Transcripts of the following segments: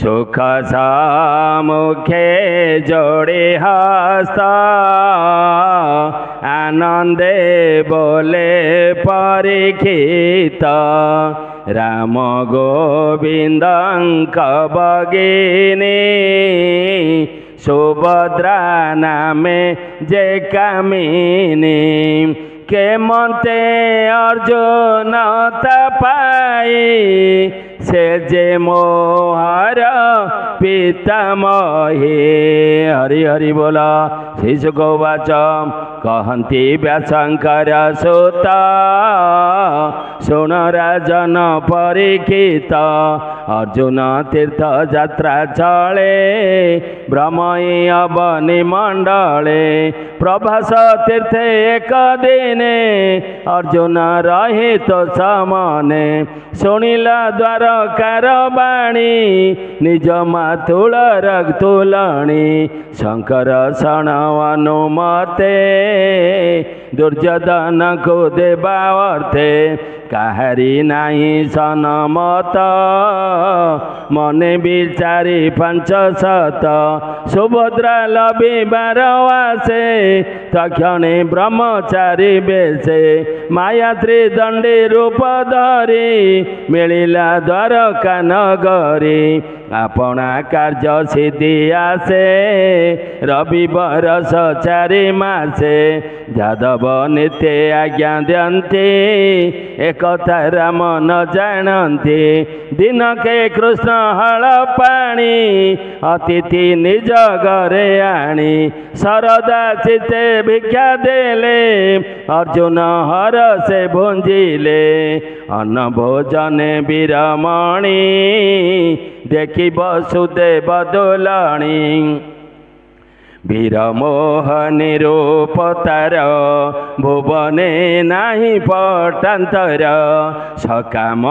सुख सम्मुखे जोड़ी हस्त आनंदे बोले परीक्षित राम गोविंदंक भगिनी सुभद्रा नामे जे कामिनी केमते अर्जुन तपाई से जे मोहर पितामही हरि हरि बोला श्री सुखवाच कहती व्यासंकर सुत शुण राजन परीक्षित अर्जुन तीर्थ यात्रा चले भ्रमई अवनि मंडले प्रभास तीर्थ एक दिने अर्जुन रही तो समने शुणिला द्वारकार बाणी निज मातुल रक्तुलणी शंकर शरण अनुमते दुर्योधन को देवावर्ते काहारी नाही सनमत मने विचारी पंचशत सुभद्रा लबिबार आसे तक्षणे ब्रह्मचारी बेसे माया त्रिदंडी रूप धरी मिलिला द्वारका नगरी अपना कार्य सिद्धि आसे रविवार चारि मासे जादव नित्य आज्ञा दियंती एक राम न जानती दिन के कृष्ण हल पाणी अतिथि निज घरे आनी शरदा चिते भिक्षा देले अर्जुन हर से भुंजिले अन्न भोजने वीरमणि देखी वसुदेव दोलणी वीर मोहनी रूप तार भुवने नाही पटांतर सकाम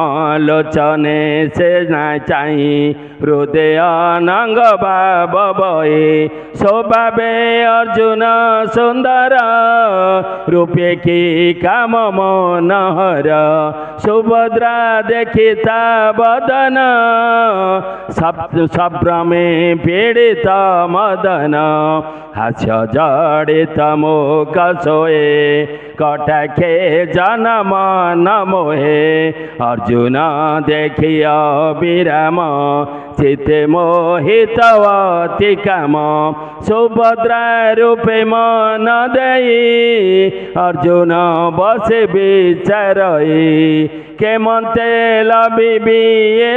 लोचने से ना चाही हृदय नंग भाव बये स्वभावे अर्जुन सुंदर रूपे की काम मनोहर सुभद्रा देखिता बदन सभ्रमे पीड़ित मदन हास्य जड़ित मुख सोए कटाखे जनम न मोहे अर्जुन देखिया विराम चिते मोहित अति काम सुभद्रा रूपे मन देई अर्जुन बसे विचारई केमते लबिबी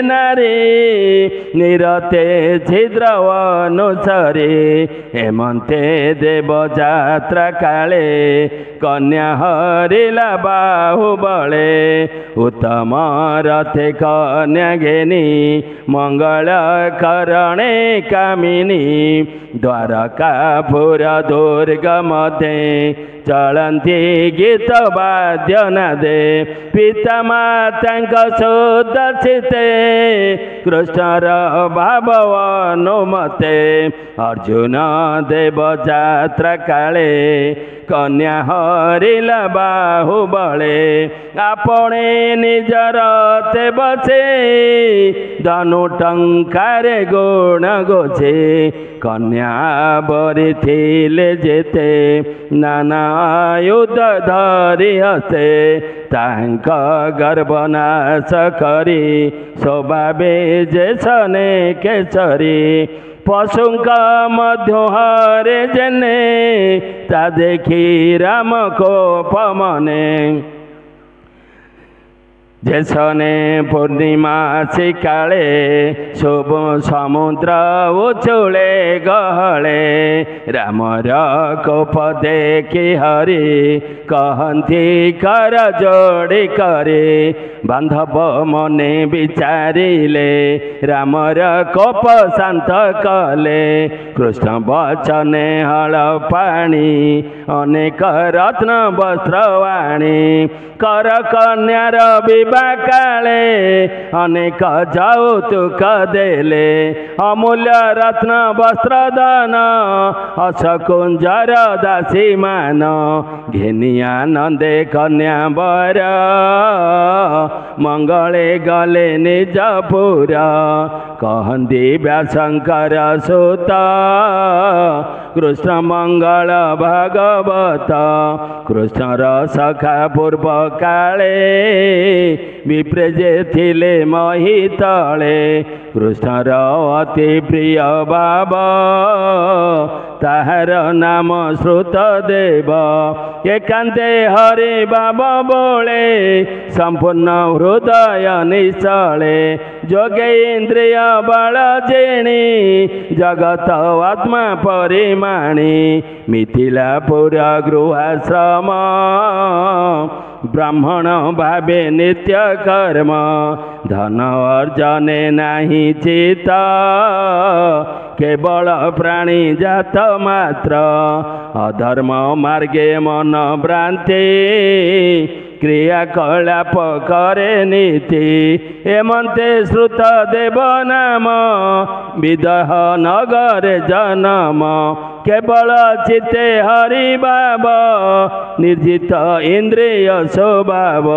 नारी निरते छिद्र अनुसरी हेमंते देव जात्रा काले कन्या हरिला बाहुबले उत्तम रथे कन्या घेनी मंगल करणे कामिनी द्वारकापुर दुर्ग मध्ये चलती गीत वाद्य नादे पिता मातांक शुद्ध चिते कृष्णर भाव अनुमते अर्जुन देव जात्रा काले कन्या हरिला बाहुबले आपणे निजर ते बसे धनु टंकारे गुण गोचे कन्या बरी थिले जेते नाना युद्ध धरी हसे तांक गर्भनाश करी स्वभावे जेसने केसरी पशुंक मध्य हरे जने ता देखी राम को पमने जेसने पूर्णिमा शिकाले शुभ समुद्र उछुले गहले रामर कोप देखी हरि कहती कर जोड़ी करे बांधव मने विचारिले रामर कोप शांत कले कृष्ण वचने हल पाणी अनेक रत्न वस्त्रवाणी कर कन्यार विवाह काले अनेक यौतुक देले अमूल्य रत्न वस्त्र दान असकुंजर दासी मान घेनी आनंदे कन्या वर मंगले गले निजपुर कहती व्याशंकर सुत कृष्ण मंगल भागवत कृष्णर सखा पूर्व काले विप्रेजे थिले मही तले कृष्णर अति प्रिय बाबा ताहार नाम श्रुत देव एकांते हरि बाबा बोले संपूर्ण हृदय निश्चले जोगे इंद्रिय बल जेणी जगत आत्मा परिमाणी मिथिलापुर गृहाश्रम ब्राह्मण भावे नित्य कर्म धन अर्जने नाही चिता केवल प्राणी जात मात्र अधर्म मार्गे मन भ्रांति क्रियाकलाप करे नीति हेमंते श्रुत देव नाम विदह नगर जन्म केवल चित्ते हरि बाबा निर्जित इंद्रिय स्वभाव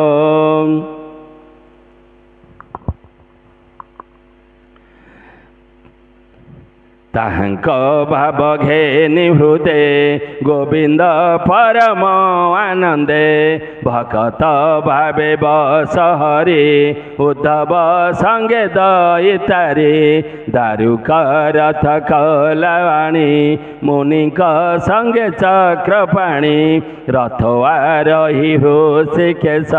ताहंक भाव घेनि हृदे गोविंद परम आनंदे भक्त भावे बस हरि उद्धव संगे दैतारी दारुक रथ कलावाणी मुनिक संगे चक्रपाणी रथवारही हृषिकेश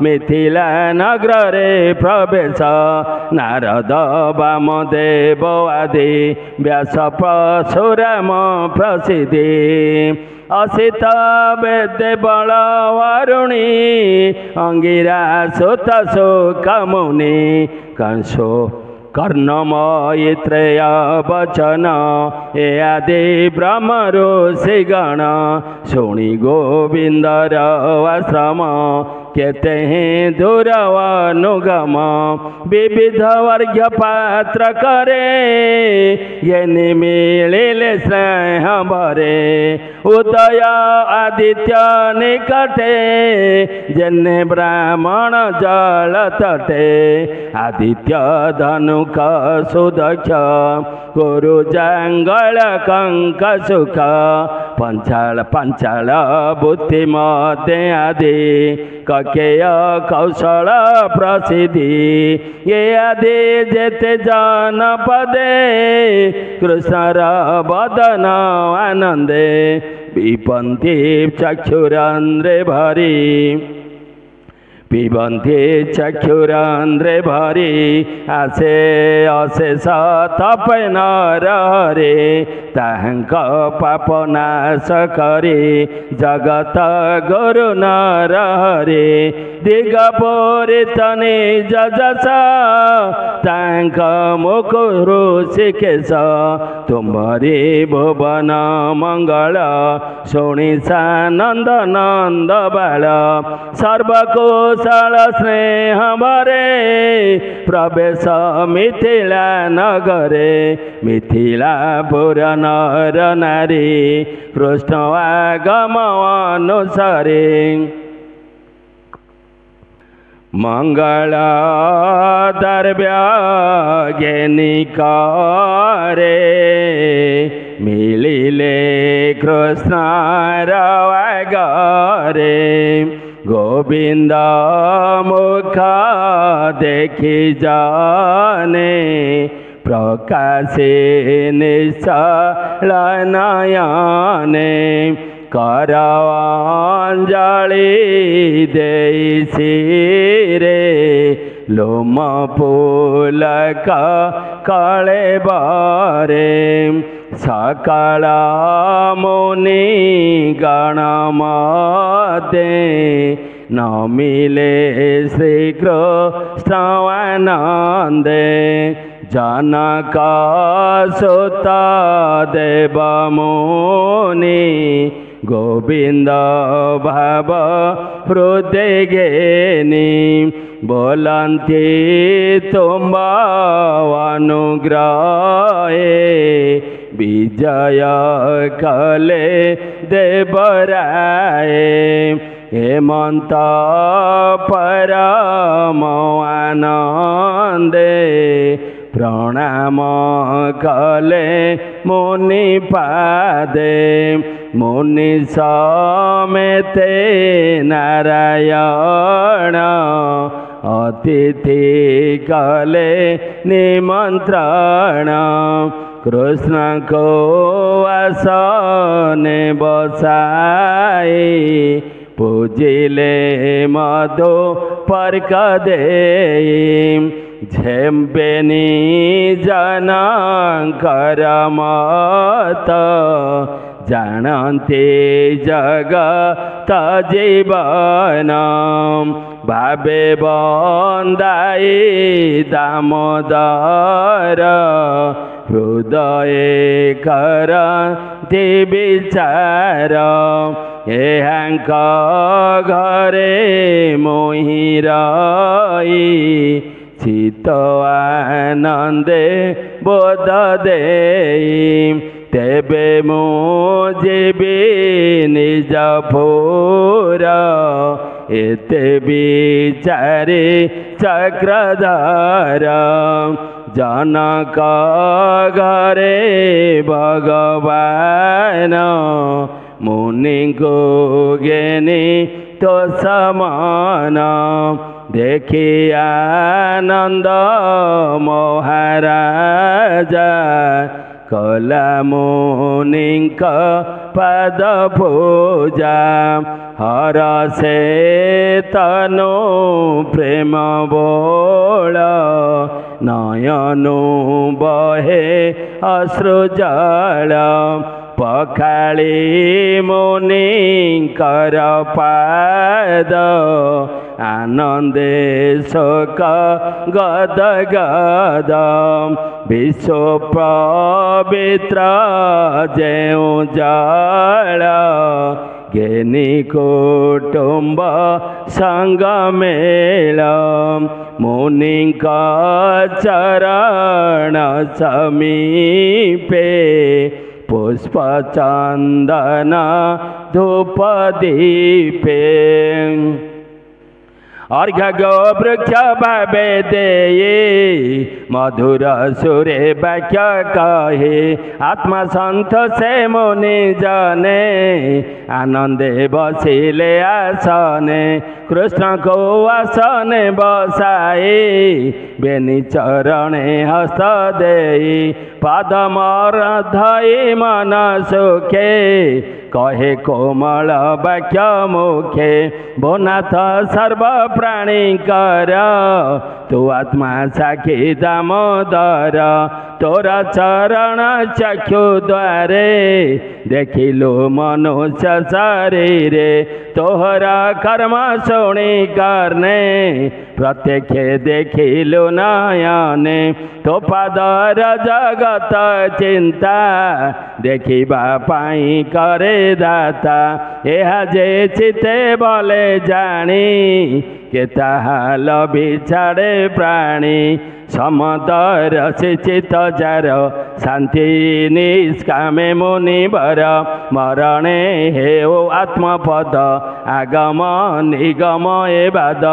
मिथिला नगरे प्रवेश नारद वामदेव आदि व्यास परशुराम प्रसिद्धि असित वेद बल वरुणी अंगिरा सुत सुख मुनि कंसो कर्णमयित्रेय वचन ए आदि ब्रह्म ऋषि गण शुणी गोविंदर आश्रम केते दूर अनुगम विविध वर्ग पात्र करे ये मिले स्नेह भरे उदय आदित्य निकटे जन्ने ब्राह्मण जल तटे आदित्य धनुक सुदक्ष गुरु जंगल कंक सुख पंचाल बुद्धिमते आदि ककेय कौशल प्रसिद्धि ये आदि जेते जनपदे कृष्णर बदन आनंदे विपन्ति चक्षुरंद्रे भरी पिबन्ति चक्षुरंद्रे भरी आसे अशेष तपय नर हरे ताहंक पाप नाश करी जगत गुरु नर हरे दिगपुरित निज जस तांक मुकुरु ऋषिकेश तुम्हारी भुवन मंगल शुणी सानंद नंद बाल सर्वकुशल स्नेह भरे प्रवेश मिथिला नगरे मिथिलापुर नर नारी कृष्ण आगम अनुसारे मंगल द्रव्य ज्ञानिकारे मिलिले कृष्ण रवागरे गोविंद मुख देखी जाने प्रकाशे निश्चल नयने करंजलि देसी रे लोम पुलक कले बारे सकल मुनि गणमते न मिले श्री कृष्ण आनंदे जनक सुत देव मुनि गोविंद भाव हृदय घेनी बोलंती तुम अनुग्रहे विजय कले देवराय हेमंत परम आनंदे प्रणाम कले मुनि पादे मुनि समेते नारायण अतिथि कले निमंत्रण कृष्ण को आसने बसाई पूजिले मधु पर्क देई झेम्बेनी जनकर मत जानते जगत जीवन भावे बंदाई दामोदर हृदय करती विचार एहांक घरे मोहिराई चित्त आनंदे बोध देई तेबे मुझे निज पुर एते विचारे चक्रधर जनक घरे भगवान मुनि को ज्ञानी तो समान देखी आनंद महाराजा कला मुनिक पद पूजा हर से तनु प्रेम बोल नयनु बहे अश्रुजल पखाली मुनिकर पाद आनंदे शोक गद गद विश्व पवित्र जेउ जल ज्ञानी कुटुंब संग मेल मुनिका चरण समीपे पुष्प चंदन धूप दीपे अर्घ्य गो वृक्ष भावे देये मधुर सुरे वाक्य कहे आत्मा संतोषे मुनि जने आनंदे बसिले आसने कृष्ण को आसने बसाई बेनी चरणे हस्त देई पादम धई मन सुखे कहे कोमल वाक्य मुखे भोनाथ सर्व प्राणी कर तू आत्मा साखी दामोदर तोरा चरण चक्षु द्वारे देखिलु मनुष्य शरीर तोहरा कर्म शुणी करने प्रत्यक्ष देखिलु नयने तो पादर जगत चिंता देखिबा पाई करे दाता यह जे चिते बोले जानी के ताहा लभी छाड़े प्राणी समदर चित जार शांति निष्कामे मुनिवर मरणे हे ओ आत्मपद आगम निगम एवाद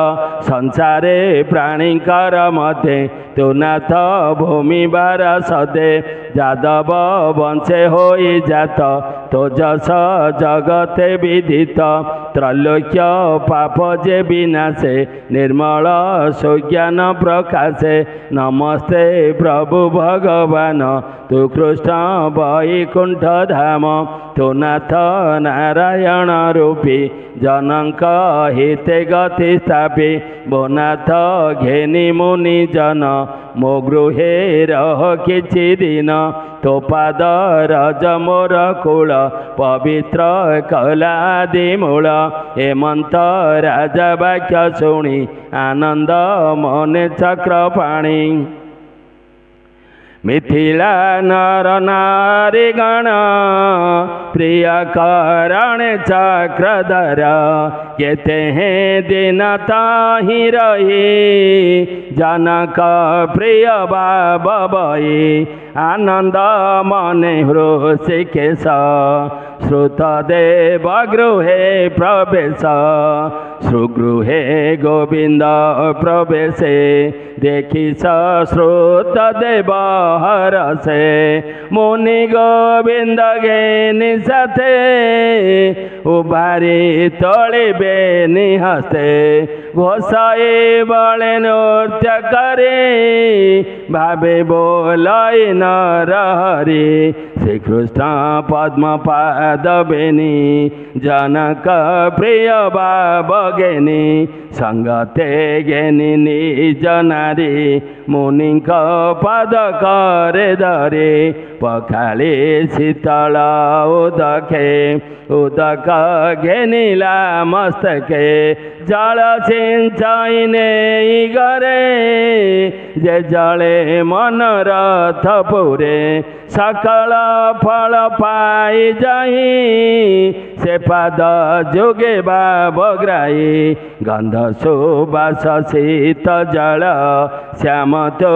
संसारे प्राणीकर मते तु नाथ भूमि बार सदे जादव वंशे होई जात तो जस जगते विदित त्रैलोक्य पाप जे विनाशे निर्मल सुज्ञान प्रकाशे नमस्ते प्रभु भगवान तु कृष्ण वैकुंठ धाम तु नाथ नारायण रूपी जनक हिते गति स्थापी बोनाथ घेनी मुनि जन मो गृहे रह किछि दिन तो पाद रज मोर कूल पवित्र कलादि मूल हेमंत राजा वाक्य शुणी आनंद मने चक्र पाणी मिथिला नर नारी गण प्रिय करण चक्रधर केते हैं दिन ताहि रही जनक प्रिय बाबई आनंद मने हृषिकेश श्रुत देव गृहे प्रवेश सुगृहे गोविंद प्रवेशे देखी श्रुत देव हरसे मुनि गोविंद घेनी साथे उभारी तोलिबे निहस्ते घोषाई बले नृत्य करे भावे बोलाई नर हरि श्री कृष्ण पद्म पाद बेनी जनक प्रिय बाबगेनी संगते गेनी निज नारी मुनि पद करे धरे पखाली शीतल उदके उदक घेनिला मस्तके जल सिंचाईने गरे जे जले मनरथ पुरे सकल फल पाई जाही से पाद जुगे बाबग्राही गंध सुबास शीत जल श्याम तो